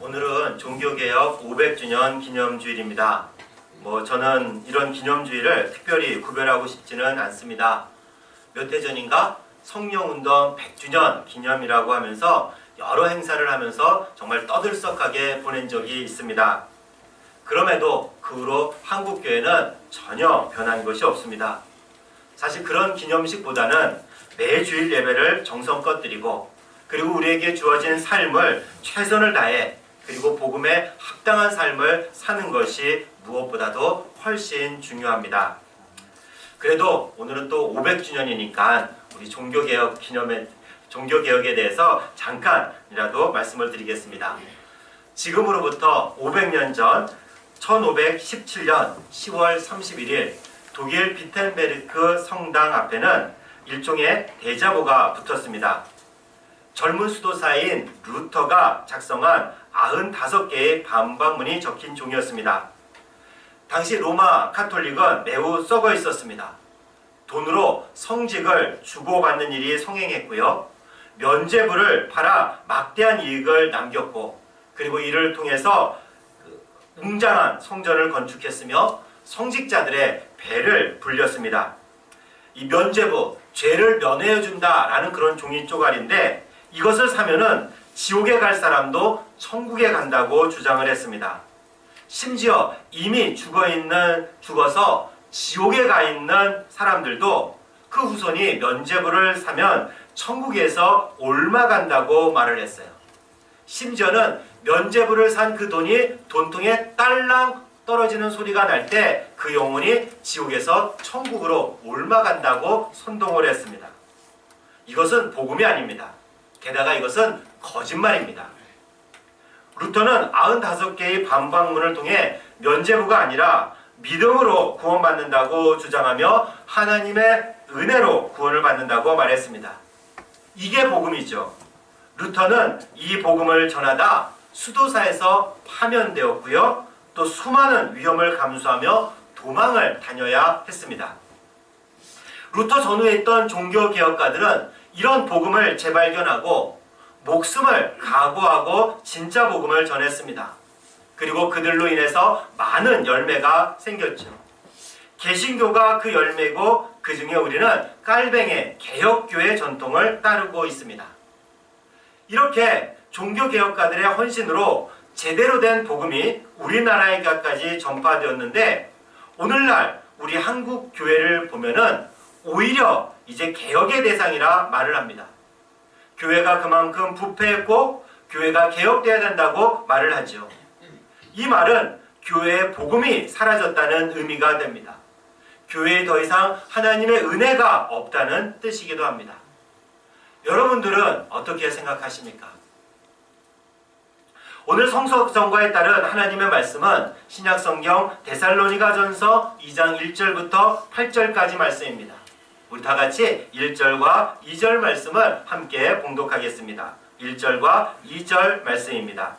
오늘은 종교개혁 500주년 기념주일입니다. 저는 이런 기념주일을 특별히 구별하고 싶지는 않습니다. 몇 해 전인가 성령운동 100주년 기념이라고 하면서 여러 행사를 하면서 정말 떠들썩하게 보낸 적이 있습니다. 그럼에도 그 후로 한국교회는 전혀 변한 것이 없습니다. 사실 그런 기념식보다는 매주일 예배를 정성껏 드리고, 그리고 우리에게 주어진 삶을 최선을 다해, 그리고 복음에 합당한 삶을 사는 것이 무엇보다도 훨씬 중요합니다. 그래도 오늘은 또 500주년이니까 우리 종교개혁에 대해서 잠깐이라도 말씀을 드리겠습니다. 지금으로부터 500년 전 1517년 10월 31일 독일 비텐베르크 성당 앞에는 일종의 대자보가 붙었습니다. 젊은 수도사인 루터가 작성한 95개의 반박문이 적힌 종이었습니다. 당시 로마 카톨릭은 매우 썩어 있었습니다. 돈으로 성직을 주고받는 일이 성행했고요. 면죄부를 팔아 막대한 이익을 남겼고, 그리고 이를 통해서 웅장한 성전을 건축했으며 성직자들의 배를 불렸습니다. 이 면죄부, 죄를 면해준다라는 그런 종이 쪼가리인데, 이것을 사면은 지옥에 갈 사람도 천국에 간다고 주장을 했습니다. 심지어 이미 죽어서 지옥에 가 있는 사람들도 그 후손이 면죄부를 사면 천국에서 옮아간다고 말을 했어요. 심지어는 면죄부를 산 그 돈이 돈통에 딸랑 떨어지는 소리가 날 때 그 영혼이 지옥에서 천국으로 옮아간다고 선동을 했습니다. 이것은 복음이 아닙니다. 게다가 이것은 거짓말입니다. 루터는 95개의 반박문을 통해 면죄부가 아니라 믿음으로 구원받는다고 주장하며 하나님의 은혜로 구원을 받는다고 말했습니다. 이게 복음이죠. 루터는 이 복음을 전하다 수도사에서 파면되었고요. 또 수많은 위험을 감수하며 도망을 다녀야 했습니다. 루터 전후에 있던 종교개혁가들은 이런 복음을 재발견하고 목숨을 각오하고 진짜 복음을 전했습니다. 그리고 그들로 인해서 많은 열매가 생겼죠. 개신교가 그 열매고, 그 중에 우리는 깔뱅의 개혁교회 전통을 따르고 있습니다. 이렇게 종교개혁가들의 헌신으로 제대로 된 복음이 우리나라에까지 전파되었는데, 오늘날 우리 한국 교회를 보면은 오히려 이제 개혁의 대상이라 말을 합니다. 교회가 그만큼 부패했고 교회가 개혁돼야 된다고 말을 하죠. 이 말은 교회의 복음이 사라졌다는 의미가 됩니다. 교회에 더 이상 하나님의 은혜가 없다는 뜻이기도 합니다. 여러분들은 어떻게 생각하십니까? 오늘 성서정과에 따른 하나님의 말씀은 신약성경 데살로니가전서 2장 1절부터 8절까지 말씀입니다. 우리 다같이 1절과 2절 말씀을 함께 봉독하겠습니다. 1절과 2절 말씀입니다.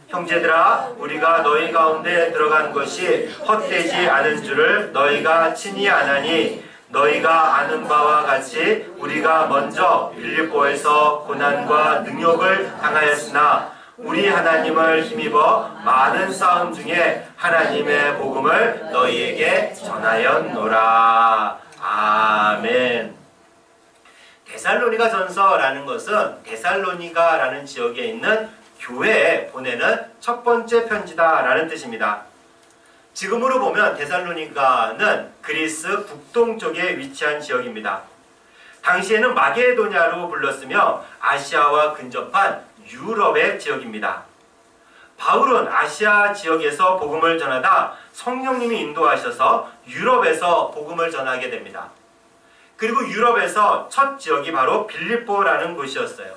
형제들아, 우리가 너희 가운데 들어간 것이 헛되지 않은 줄을 너희가 친히 아나니, 너희가 아는 바와 같이 우리가 먼저 빌립보에서 고난과 능욕을 당하였으나 우리 하나님을 힘입어 많은 싸움 중에 하나님의 복음을 너희에게 전하였노라. 아멘. 데살로니가전서라는 것은 데살로니가라는 지역에 있는 교회에 보내는 첫 번째 편지다라는 뜻입니다. 지금으로 보면 데살로니가는 그리스 북동쪽에 위치한 지역입니다. 당시에는 마게도냐로 불렀으며 아시아와 근접한 유럽의 지역입니다. 바울은 아시아 지역에서 복음을 전하다 성령님이 인도하셔서 유럽에서 복음을 전하게 됩니다. 그리고 유럽에서 첫 지역이 바로 빌립보라는 곳이었어요.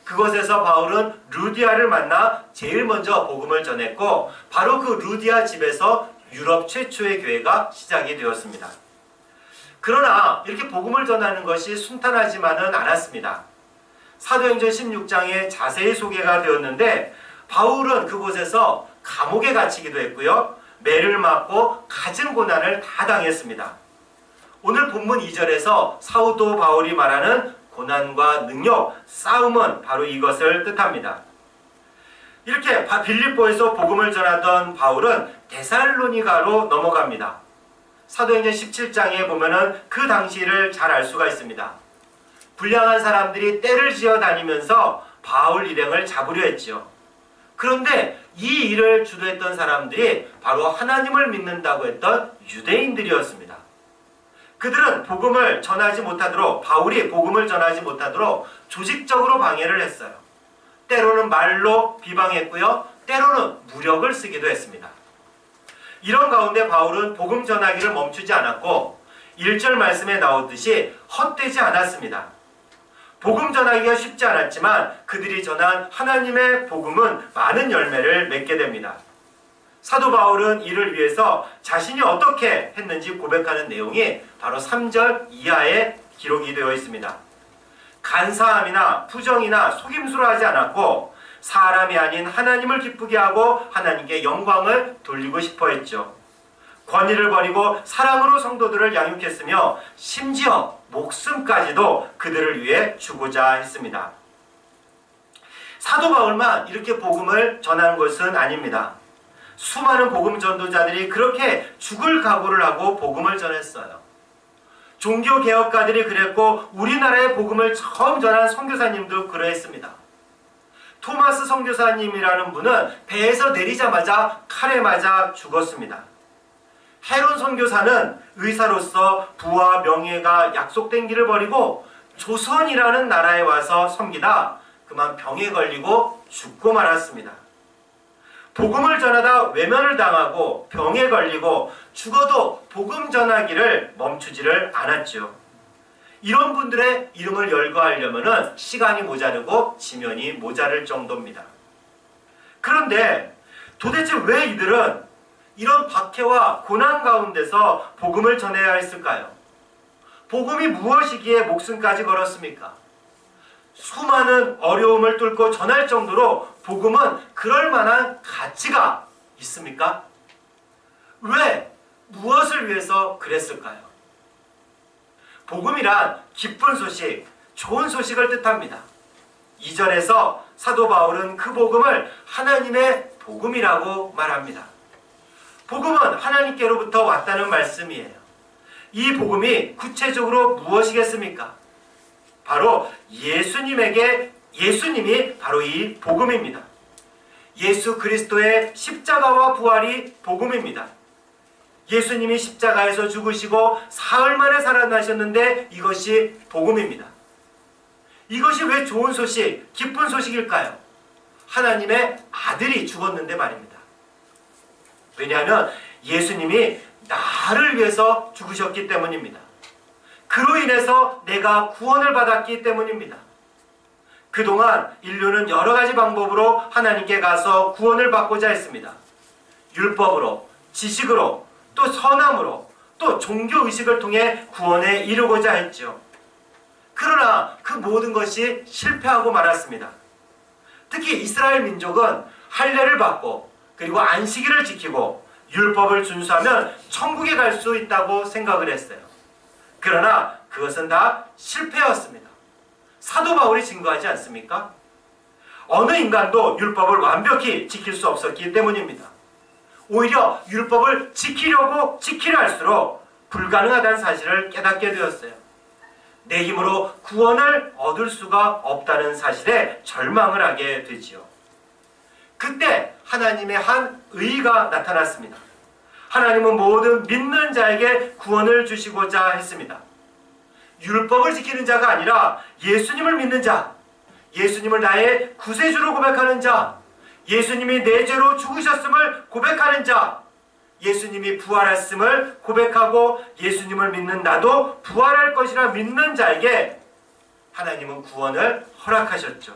그곳에서 바울은 루디아를 만나 제일 먼저 복음을 전했고, 바로 그 루디아 집에서 유럽 최초의 교회가 시작이 되었습니다. 그러나 이렇게 복음을 전하는 것이 순탄하지만은 않았습니다. 사도행전 16장에 자세히 소개가 되었는데, 바울은 그곳에서 감옥에 갇히기도 했고요. 매를 맞고 갖은 고난을 다 당했습니다. 오늘 본문 2절에서 사도 바울이 말하는 고난과 능력, 싸움은 바로 이것을 뜻합니다. 이렇게 빌립보에서 복음을 전하던 바울은 데살로니가로 넘어갑니다. 사도행전 17장에 보면은 그 당시를 잘 알 수가 있습니다. 불량한 사람들이 떼를 지어 다니면서 바울 일행을 잡으려 했지요. 그런데 이 일을 주도했던 사람들이 바로 하나님을 믿는다고 했던 유대인들이었습니다. 그들은 복음을 전하지 못하도록, 바울이 복음을 전하지 못하도록 조직적으로 방해를 했어요. 때로는 말로 비방했고요, 때로는 무력을 쓰기도 했습니다. 이런 가운데 바울은 복음 전하기를 멈추지 않았고 1절 말씀에 나오듯이 헛되지 않았습니다. 복음 전하기가 쉽지 않았지만 그들이 전한 하나님의 복음은 많은 열매를 맺게 됩니다. 사도 바울은 이를 위해서 자신이 어떻게 했는지 고백하는 내용이 바로 3절 이하에 기록이 되어 있습니다. 간사함이나 부정이나 속임수로 하지 않았고 사람이 아닌 하나님을 기쁘게 하고 하나님께 영광을 돌리고 싶어 했죠. 권위를 버리고 사랑으로 성도들을 양육했으며 심지어 목숨까지도 그들을 위해 주고자 했습니다. 사도 바울만 이렇게 복음을 전하는 것은 아닙니다. 수많은 복음 전도자들이 그렇게 죽을 각오를 하고 복음을 전했어요. 종교개혁가들이 그랬고 우리나라의 복음을 처음 전한 선교사님도 그러했습니다. 토마스 선교사님이라는 분은 배에서 내리자마자 칼에 맞아 죽었습니다. 헤론 선교사는 의사로서 부와 명예가 약속된 길을 버리고 조선이라는 나라에 와서 섬기다 그만 병에 걸리고 죽고 말았습니다. 복음을 전하다 외면을 당하고 병에 걸리고 죽어도 복음 전하기를 멈추지를 않았죠. 이런 분들의 이름을 열거하려면 시간이 모자르고 지면이 모자랄 정도입니다. 그런데 도대체 왜 이들은 이런 박해와 고난 가운데서 복음을 전해야 했을까요? 복음이 무엇이기에 목숨까지 걸었습니까? 수많은 어려움을 뚫고 전할 정도로 복음은 그럴 만한 가치가 있습니까? 왜? 무엇을 위해서 그랬을까요? 복음이란 기쁜 소식, 좋은 소식을 뜻합니다. 2절에서 사도 바울은 그 복음을 하나님의 복음이라고 말합니다. 복음은 하나님께로부터 왔다는 말씀이에요. 이 복음이 구체적으로 무엇이겠습니까? 바로 예수님이 바로 이 복음입니다. 예수 그리스도의 십자가와 부활이 복음입니다. 예수님이 십자가에서 죽으시고 사흘 만에 살아나셨는데 이것이 복음입니다. 이것이 왜 좋은 소식, 기쁜 소식일까요? 하나님의 아들이 죽었는데 말입니다. 왜냐하면 예수님이 나를 위해서 죽으셨기 때문입니다. 그로 인해서 내가 구원을 받았기 때문입니다. 그동안 인류는 여러 가지 방법으로 하나님께 가서 구원을 받고자 했습니다. 율법으로, 지식으로, 또 선함으로, 또 종교의식을 통해 구원에 이르고자 했죠. 그러나 그 모든 것이 실패하고 말았습니다. 특히 이스라엘 민족은 할례를 받고 그리고 안식일을 지키고 율법을 준수하면 천국에 갈 수 있다고 생각을 했어요. 그러나 그것은 다 실패였습니다. 사도 바울이 증거하지 않습니까? 어느 인간도 율법을 완벽히 지킬 수 없었기 때문입니다. 오히려 율법을 지키려 할수록 불가능하다는 사실을 깨닫게 되었어요. 내 힘으로 구원을 얻을 수가 없다는 사실에 절망을 하게 되지요. 그때 하나님의 한 의가 나타났습니다. 하나님은 모든 믿는 자에게 구원을 주시고자 했습니다. 율법을 지키는 자가 아니라 예수님을 믿는 자, 예수님을 나의 구세주로 고백하는 자, 예수님이 내 죄로 죽으셨음을 고백하는 자, 예수님이 부활했음을 고백하고 예수님을 믿는 나도 부활할 것이라 믿는 자에게 하나님은 구원을 허락하셨죠.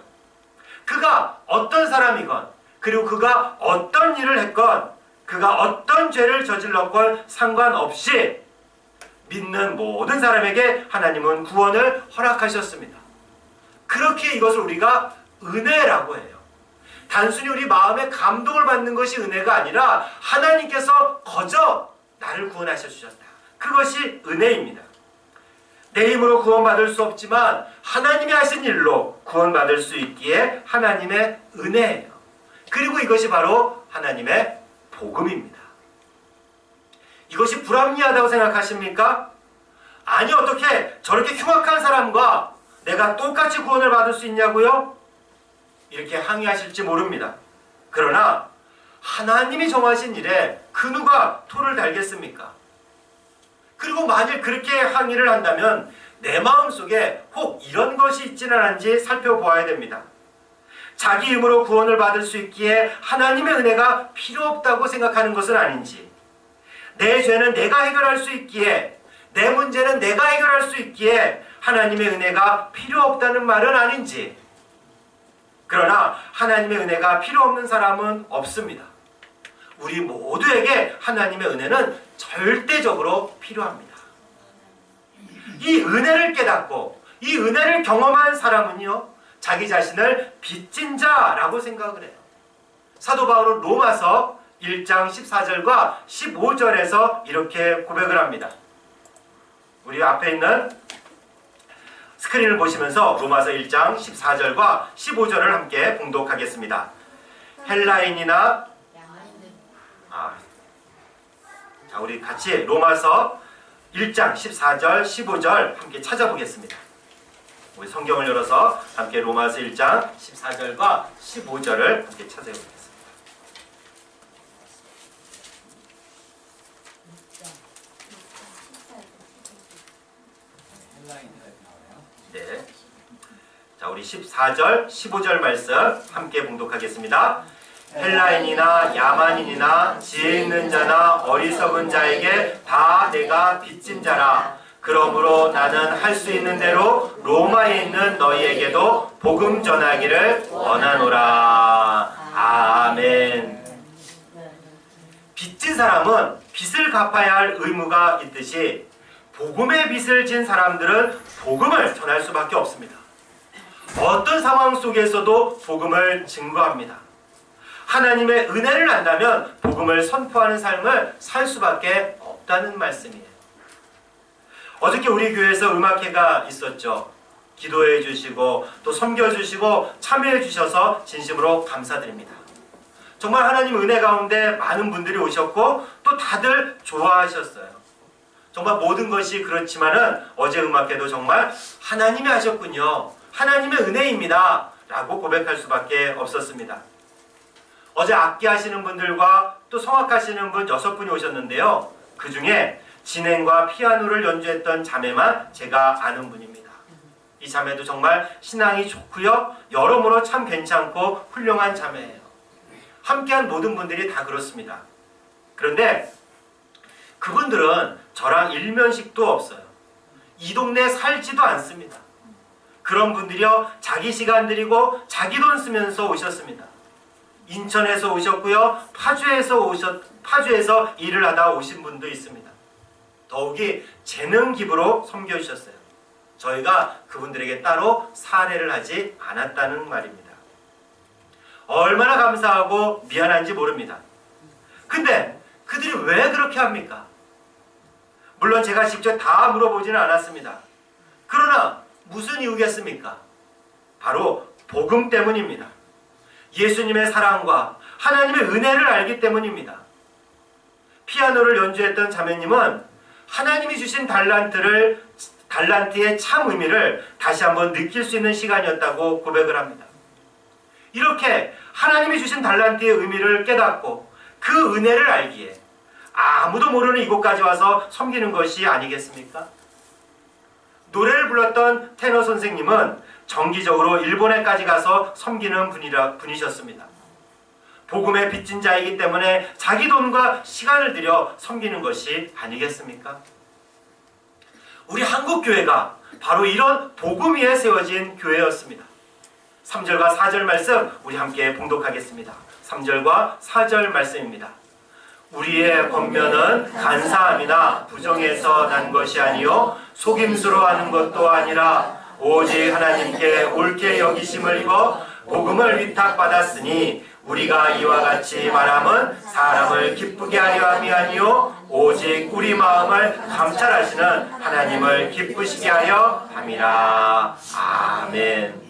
그가 어떤 사람이건 그리고 그가 어떤 일을 했건 그가 어떤 죄를 저질렀건 상관없이 믿는 모든 사람에게 하나님은 구원을 허락하셨습니다. 그렇게 이것을 우리가 은혜라고 해요. 단순히 우리 마음에 감동을 받는 것이 은혜가 아니라 하나님께서 거저 나를 구원하셔 주셨다. 그것이 은혜입니다. 내 힘으로 구원받을 수 없지만 하나님이 하신 일로 구원받을 수 있기에 하나님의 은혜예요. 그리고 이것이 바로 하나님의 복음입니다. 이것이 불합리하다고 생각하십니까? 아니, 어떻게 저렇게 흉악한 사람과 내가 똑같이 구원을 받을 수 있냐고요? 이렇게 항의하실지 모릅니다. 그러나 하나님이 정하신 일에 그 누가 토를 달겠습니까? 그리고 만일 그렇게 항의를 한다면 내 마음속에 혹 이런 것이 있지는 않은지 살펴보아야 됩니다. 자기 힘으로 구원을 받을 수 있기에 하나님의 은혜가 필요 없다고 생각하는 것은 아닌지, 내 죄는 내가 해결할 수 있기에, 내 문제는 내가 해결할 수 있기에 하나님의 은혜가 필요 없다는 말은 아닌지. 그러나 하나님의 은혜가 필요 없는 사람은 없습니다. 우리 모두에게 하나님의 은혜는 절대적으로 필요합니다. 이 은혜를 깨닫고 이 은혜를 경험한 사람은요, 자기 자신을 빚진 자라고 생각을 해요. 사도 바울은 로마서 1장 14절과 15절에서 이렇게 고백을 합니다. 우리 앞에 있는 스크린을 보시면서 로마서 1장 14절과 15절을 함께 봉독하겠습니다. 헬라인이나 자, 우리 같이 로마서 1장 14절 15절 함께 찾아보겠습니다. 우리 성경을 열어서 함께 로마서 1장 14절과 15절을 함께 찾아보겠습니다. 네. 자, 우리 14절, 15절 말씀 함께 봉독하겠습니다. 헬라인이나 야만인이나 지혜 있는 자나 어리석은 자에게 다 내가 빚진 자라. 그러므로 나는 할 수 있는 대로 로마에 있는 너희에게도 복음 전하기를 원하노라. 아멘. 빚진 사람은 빚을 갚아야 할 의무가 있듯이 복음의 빚을 진 사람들은 복음을 전할 수밖에 없습니다. 어떤 상황 속에서도 복음을 증거합니다. 하나님의 은혜를 안다면 복음을 선포하는 삶을 살 수밖에 없다는 말씀이에요. 어저께 우리 교회에서 음악회가 있었죠. 기도해 주시고 또 섬겨 주시고 참여해 주셔서 진심으로 감사드립니다. 정말 하나님 은혜 가운데 많은 분들이 오셨고 또 다들 좋아하셨어요. 정말 모든 것이 그렇지만은 어제 음악회도 정말 하나님이 하셨군요. 하나님의 은혜입니다. 라고 고백할 수밖에 없었습니다. 어제 악기 하시는 분들과 또 성악하시는 분 6분이 오셨는데요. 그 중에 진행과 피아노를 연주했던 자매만 제가 아는 분입니다. 이 자매도 정말 신앙이 좋고요. 여러모로 참 괜찮고 훌륭한 자매예요. 함께한 모든 분들이 다 그렇습니다. 그런데 그분들은 저랑 일면식도 없어요. 이 동네에 살지도 않습니다. 그런 분들이요, 자기 시간 들이고 자기 돈 쓰면서 오셨습니다. 인천에서 오셨고요, 파주에서 일을 하다 오신 분도 있습니다. 더욱이 재능 기부로 섬겨주셨어요. 저희가 그분들에게 따로 사례를 하지 않았다는 말입니다. 얼마나 감사하고 미안한지 모릅니다. 근데 그들이 왜 그렇게 합니까? 물론 제가 직접 다 물어보지는 않았습니다. 그러나 무슨 이유겠습니까? 바로 복음 때문입니다. 예수님의 사랑과 하나님의 은혜를 알기 때문입니다. 피아노를 연주했던 자매님은 하나님이 주신 달란트의 참 의미를 다시 한번 느낄 수 있는 시간이었다고 고백을 합니다. 이렇게 하나님이 주신 달란트의 의미를 깨닫고 그 은혜를 알기에 아무도 모르는 이곳까지 와서 섬기는 것이 아니겠습니까? 노래를 불렀던 테너 선생님은 정기적으로 일본에까지 가서 섬기는 분이셨습니다. 복음의 빚진 자이기 때문에 자기 돈과 시간을 들여 섬기는 것이 아니겠습니까? 우리 한국교회가 바로 이런 복음 위에 세워진 교회였습니다. 3절과 4절 말씀 우리 함께 봉독하겠습니다. 3절과 4절 말씀입니다. 우리의 권면은 간사함이나 부정에서 난 것이 아니요 속임수로 하는 것도 아니라 오직 하나님께 옳게 여기심을 입어 복음을 위탁받았으니 우리가 이와 같이 말함은 사람을 기쁘게 하려 함이 아니요 오직 우리 마음을 감찰하시는 하나님을 기쁘시게 하려 함이라. 아멘.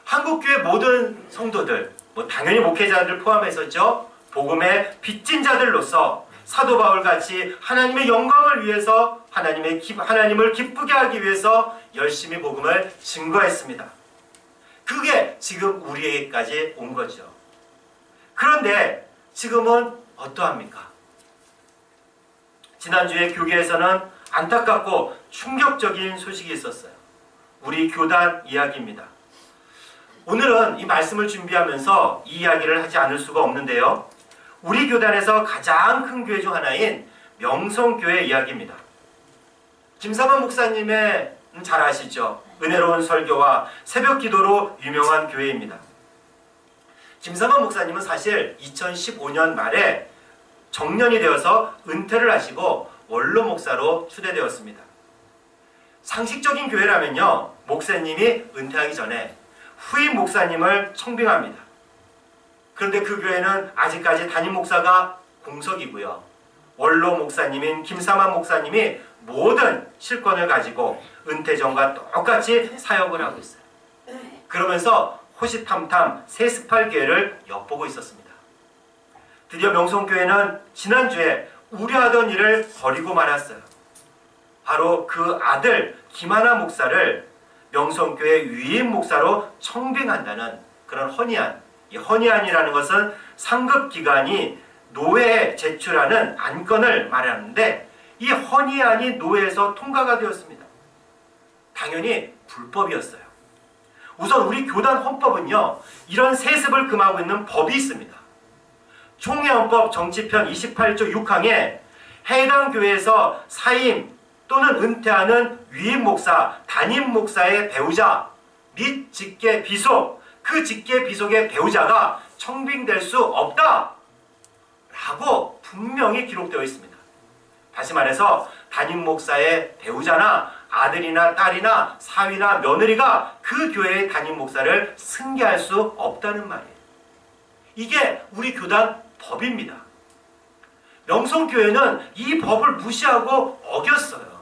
한국교회 모든 성도들, 뭐 당연히 목회자들 포함해서죠. 복음의 빚진 자들로서 사도 바울 같이 하나님의 영광을 위해서 하나님을 기쁘게 하기 위해서 열심히 복음을 증거했습니다. 그게 지금 우리에게까지 온 거죠. 그런데 지금은 어떠합니까? 지난주에 교계에서는 안타깝고 충격적인 소식이 있었어요. 우리 교단 이야기입니다. 오늘은 이 말씀을 준비하면서 이 이야기를 하지 않을 수가 없는데요. 우리 교단에서 가장 큰 교회 중 하나인 명성교회 이야기입니다. 김사만 목사님의 잘 아시죠? 은혜로운 설교와 새벽 기도로 유명한 교회입니다. 김사만 목사님은 사실 2015년 말에 정년이 되어서 은퇴를 하시고 원로 목사로 추대되었습니다. 상식적인 교회라면요, 목사님이 은퇴하기 전에 후임 목사님을 청빙합니다. 그런데 그 교회는 아직까지 담임 목사가 공석이고요. 원로 목사님인 김사만 목사님이 모든 실권을 가지고 은퇴 전과 똑같이 사역을 하고 있어요. 그러면서 호시탐탐 세습할 기회를 엿보고 있었습니다. 드디어 명성교회는 지난주에 우려하던 일을 버리고 말았어요. 바로 그 아들 김하나 목사를 명성교회 위임 목사로 청빙한다는 그런 헌의안. 이 헌의안이라는 것은 상급기관이 노회에 제출하는 안건을 말하는데 이 헌의안이 노회에서 통과가 되었습니다. 당연히 불법이었어요. 우선 우리 교단 헌법은요, 이런 세습을 금하고 있는 법이 있습니다. 총회헌법 정치편 28조 6항에 해당 교회에서 사임 또는 은퇴하는 위임 목사, 담임 목사의 배우자 및 직계 비속, 그 직계 비속의 배우자가 청빙될 수 없다 라고 분명히 기록되어 있습니다. 다시 말해서 담임 목사의 배우자나 아들이나 딸이나 사위나 며느리가 그 교회의 담임 목사를 승계할 수 없다는 말이에요. 이게 우리 교단 법입니다. 명성교회는 이 법을 무시하고 어겼어요.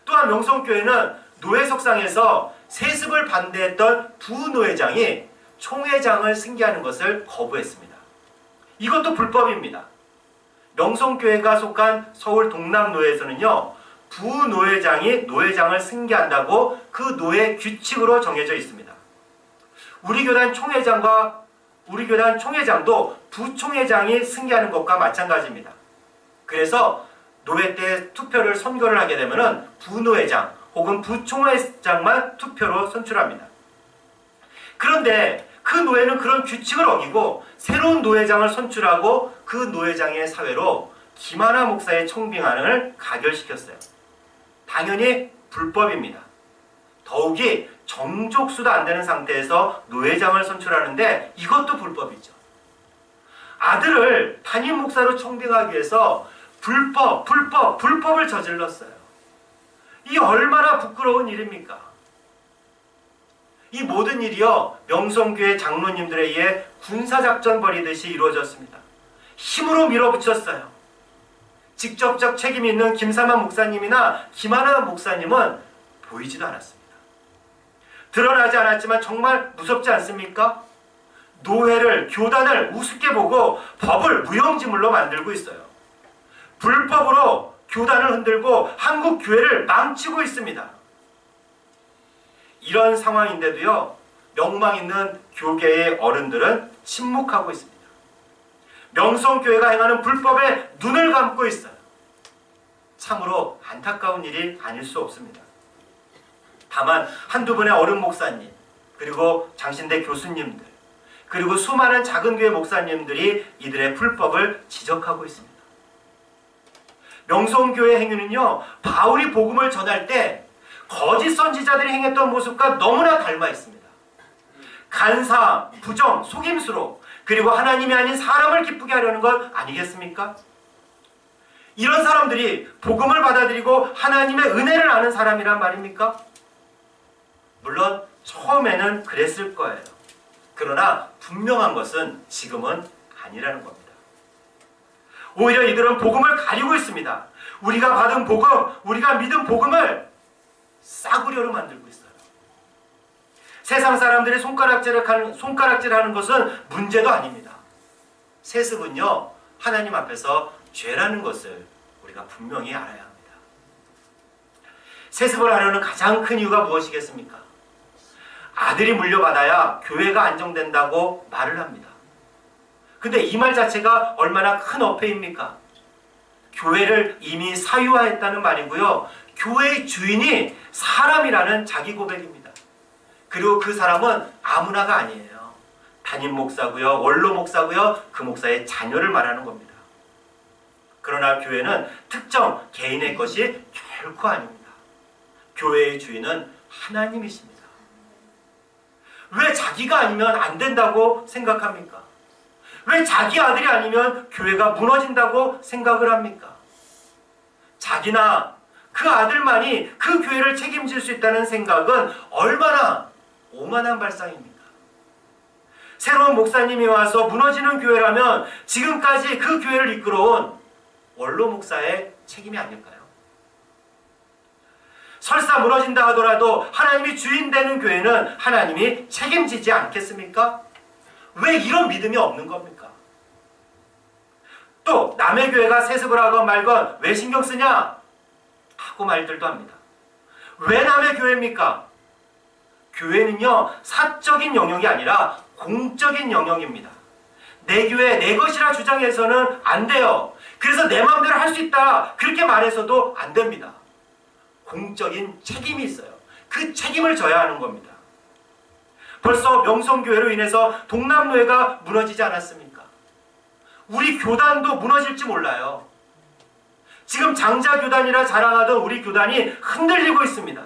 또한 명성교회는 노회석상에서 세습을 반대했던 부노회장이 총회장을 승계하는 것을 거부했습니다. 이것도 불법입니다. 명성교회가 속한 서울 동남노회에서는요, 부노회장이 노회장을 승계한다고 그 노회 규칙으로 정해져 있습니다. 우리 교단 총회장도 부총회장이 승계하는 것과 마찬가지입니다. 그래서 노회 때 선거를 하게 되면은 부노회장 혹은 부총회장만 투표로 선출합니다. 그런데 그 노회는 그런 규칙을 어기고 새로운 노회장을 선출하고 그 노회장의 사회로 김하나 목사의 청빙안을 가결시켰어요. 당연히 불법입니다. 더욱이 정족수도 안 되는 상태에서 노회장을 선출하는데 이것도 불법이죠. 아들을 담임 목사로 청빙하기 위해서 불법을 저질렀어요. 이 얼마나 부끄러운 일입니까? 이 모든 일이요, 명성교회 장로님들에 의해 군사작전 벌이듯이 이루어졌습니다. 힘으로 밀어붙였어요. 직접적 책임이 있는 김사만 목사님이나 김하나 목사님은 보이지도 않았습니다. 드러나지 않았지만 정말 무섭지 않습니까? 노회를, 교단을 우습게 보고 법을 무용지물로 만들고 있어요. 불법으로 교단을 흔들고 한국 교회를 망치고 있습니다. 이런 상황인데도요, 명망 있는 교계의 어른들은 침묵하고 있습니다. 명성교회가 행하는 불법에 눈을 감고 있어요. 참으로 안타까운 일이 아닐 수 없습니다. 다만 한두 분의 어른 목사님, 그리고 장신대 교수님들, 그리고 수많은 작은 교회 목사님들이 이들의 불법을 지적하고 있습니다. 명성교회 행위는요, 바울이 복음을 전할 때 거짓 선지자들이 행했던 모습과 너무나 닮아 있습니다. 간사, 부정, 속임수로, 그리고 하나님이 아닌 사람을 기쁘게 하려는 것 아니겠습니까? 이런 사람들이 복음을 받아들이고 하나님의 은혜를 아는 사람이란 말입니까? 물론 처음에는 그랬을 거예요. 그러나 분명한 것은 지금은 아니라는 겁니다. 오히려 이들은 복음을 가리고 있습니다. 우리가 받은 복음, 우리가 믿은 복음을 싸구려로 만들고 있어요. 세상 사람들이 손가락질하는 것은 문제도 아닙니다. 세습은요, 하나님 앞에서 죄라는 것을 우리가 분명히 알아야 합니다. 세습을 하려는 가장 큰 이유가 무엇이겠습니까? 아들이 물려받아야 교회가 안정된다고 말을 합니다. 근데 이 말 자체가 얼마나 큰 어폐입니까? 교회를 이미 사유화했다는 말이고요. 교회의 주인이 사람이라는 자기 고백입니다. 그리고 그 사람은 아무나가 아니에요. 담임 목사고요. 원로 목사고요. 그 목사의 자녀를 말하는 겁니다. 그러나 교회는 특정 개인의 것이 결코 아닙니다. 교회의 주인은 하나님이십니다. 왜 자기가 아니면 안 된다고 생각합니까? 왜 자기 아들이 아니면 교회가 무너진다고 생각을 합니까? 자기나 그 아들만이 그 교회를 책임질 수 있다는 생각은 얼마나 오만한 발상입니까? 새로운 목사님이 와서 무너지는 교회라면 지금까지 그 교회를 이끌어온 원로 목사의 책임이 아닐까요? 설사 무너진다 하더라도 하나님이 주인 되는 교회는 하나님이 책임지지 않겠습니까? 왜 이런 믿음이 없는 겁니까? 또 남의 교회가 세습을 하건 말건 왜 신경 쓰냐? 하고 말들도 합니다. 왜 남의 교회입니까? 교회는요, 사적인 영역이 아니라 공적인 영역입니다. 내 교회 내 것이라 주장해서는 안 돼요. 그래서 내 마음대로 할 수 있다 그렇게 말해서도 안 됩니다. 공적인 책임이 있어요. 그 책임을 져야 하는 겁니다. 벌써 명성교회로 인해서 동남노회가 무너지지 않았습니까? 우리 교단도 무너질지 몰라요. 지금 장자교단이라 자랑하던 우리 교단이 흔들리고 있습니다.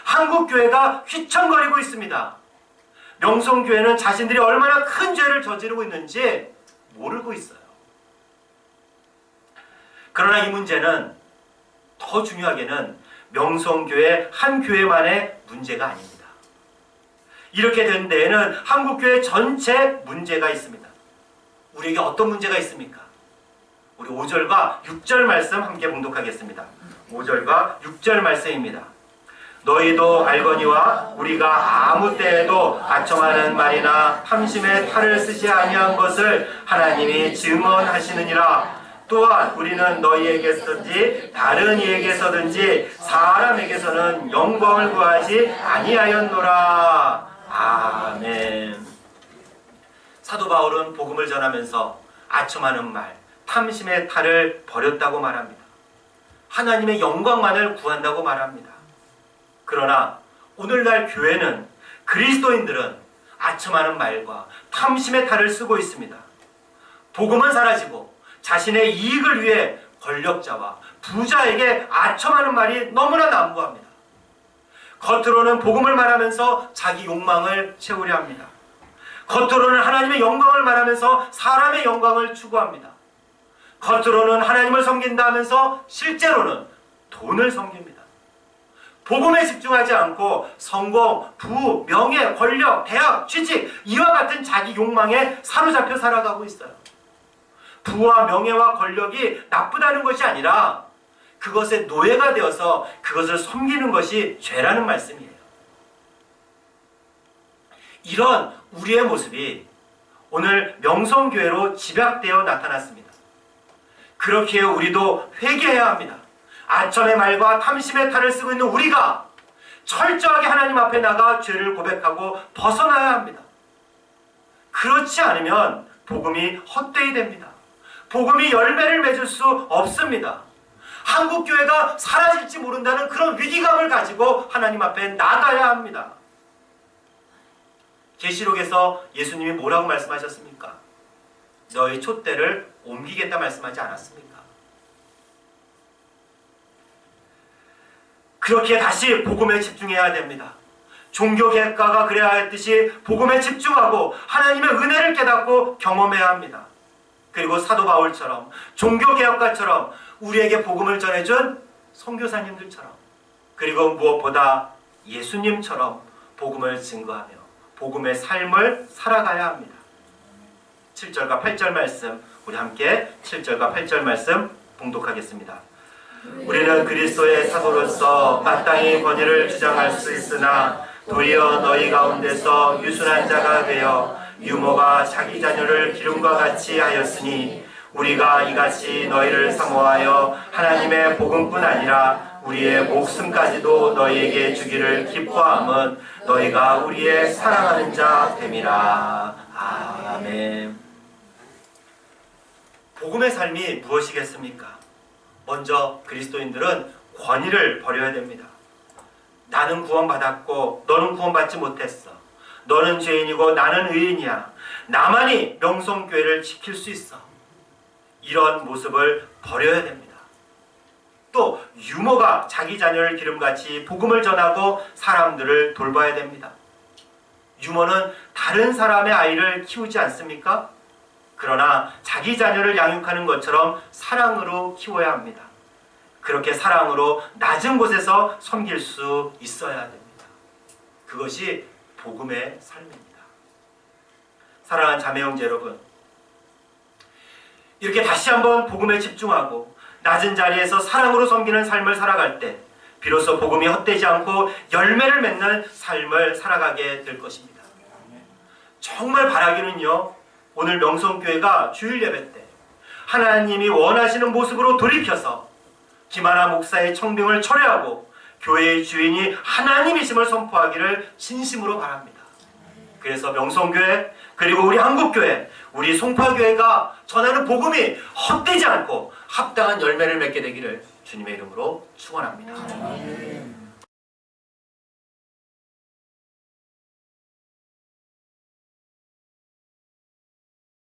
한국교회가 휘청거리고 있습니다. 명성교회는 자신들이 얼마나 큰 죄를 저지르고 있는지 모르고 있어요. 그러나 이 문제는 더 중요하게는 명성교회 한 교회만의 문제가 아닙니다. 이렇게 된 데에는 한국교회 전체 문제가 있습니다. 우리에게 어떤 문제가 있습니까? 우리 5절과 6절 말씀 함께 봉독하겠습니다. 5절과 6절 말씀입니다. 너희도 알거니와 우리가 아무 때에도 아첨하는 말이나 탐심의 탈을 쓰지 아니한 것을 하나님이 증언하시느니라. 또한 우리는 너희에게서든지 다른 이에게서든지 사람에게서는 영광을 구하지 아니하였노라. 아멘. 사도 바울은 복음을 전하면서 아첨하는 말, 탐심의 탈을 버렸다고 말합니다. 하나님의 영광만을 구한다고 말합니다. 그러나 오늘날 교회는, 그리스도인들은 아첨하는 말과 탐심의 탈을 쓰고 있습니다. 복음은 사라지고 자신의 이익을 위해 권력자와 부자에게 아첨하는 말이 너무나 난무합니다. 겉으로는 복음을 말하면서 자기 욕망을 채우려 합니다. 겉으로는 하나님의 영광을 말하면서 사람의 영광을 추구합니다. 겉으로는 하나님을 섬긴다 하면서 실제로는 돈을 섬깁니다. 복음에 집중하지 않고 성공, 부, 명예, 권력, 대학, 취직 이와 같은 자기 욕망에 사로잡혀 살아가고 있어요. 부와 명예와 권력이 나쁘다는 것이 아니라 그것의 노예가 되어서 그것을 섬기는 것이 죄라는 말씀이에요. 이런 우리의 모습이 오늘 명성교회로 집약되어 나타났습니다. 그렇기에 우리도 회개해야 합니다. 아첨의 말과 탐심의 탈을 쓰고 있는 우리가 철저하게 하나님 앞에 나가 죄를 고백하고 벗어나야 합니다. 그렇지 않으면 복음이 헛되이 됩니다. 복음이 열매를 맺을 수 없습니다. 한국교회가 사라질지 모른다는 그런 위기감을 가지고 하나님 앞에 나가야 합니다. 계시록에서 예수님이 뭐라고 말씀하셨습니까? 너희 촛대를 옮기겠다 말씀하지 않았습니까? 그렇게 다시 복음에 집중해야 됩니다. 종교개혁가가 그래야 했듯이 복음에 집중하고 하나님의 은혜를 깨닫고 경험해야 합니다. 그리고 사도 바울처럼, 종교개혁가처럼 우리에게 복음을 전해준 선교사님들처럼, 그리고 무엇보다 예수님처럼 복음을 증거하며 복음의 삶을 살아가야 합니다. 7절과 8절 말씀, 우리 함께 7절과 8절 말씀 봉독하겠습니다. 우리는 그리스도의 사도로서 마땅히 권위를 주장할 수 있으나 도리어 너희 가운데서 유순한 자가 되어 유모가 자기 자녀를 기름과 같이 하였으니 우리가 이같이 너희를 사모하여 하나님의 복음뿐 아니라 우리의 목숨까지도 너희에게 주기를 기뻐함은 너희가 우리의 사랑하는 자 됨이라. 아멘. 복음의 삶이 무엇이겠습니까? 먼저 그리스도인들은 권위를 버려야 됩니다. 나는 구원받았고 너는 구원받지 못했어. 너는 죄인이고 나는 의인이야. 나만이 명성교회를 지킬 수 있어. 이런 모습을 버려야 됩니다. 또 유모가 자기 자녀를 기름같이 복음을 전하고 사람들을 돌봐야 됩니다. 유모는 다른 사람의 아이를 키우지 않습니까? 그러나 자기 자녀를 양육하는 것처럼 사랑으로 키워야 합니다. 그렇게 사랑으로 낮은 곳에서 섬길 수 있어야 됩니다. 그것이 복음의 삶입니다. 사랑하는 자매 형제 여러분, 이렇게 다시 한번 복음에 집중하고 낮은 자리에서 사랑으로 섬기는 삶을 살아갈 때 비로소 복음이 헛되지 않고 열매를 맺는 삶을 살아가게 될 것입니다. 정말 바라기는요, 오늘 명성교회가 주일 예배 때 하나님이 원하시는 모습으로 돌이켜서 김하나 목사의 청빙을 철회하고 교회의 주인이 하나님이심을 선포하기를 진심으로 바랍니다. 그래서 명성교회 그리고 우리 한국교회, 우리 송파교회가 전하는 복음이 헛되지 않고 합당한 열매를 맺게 되기를 주님의 이름으로 축원합니다.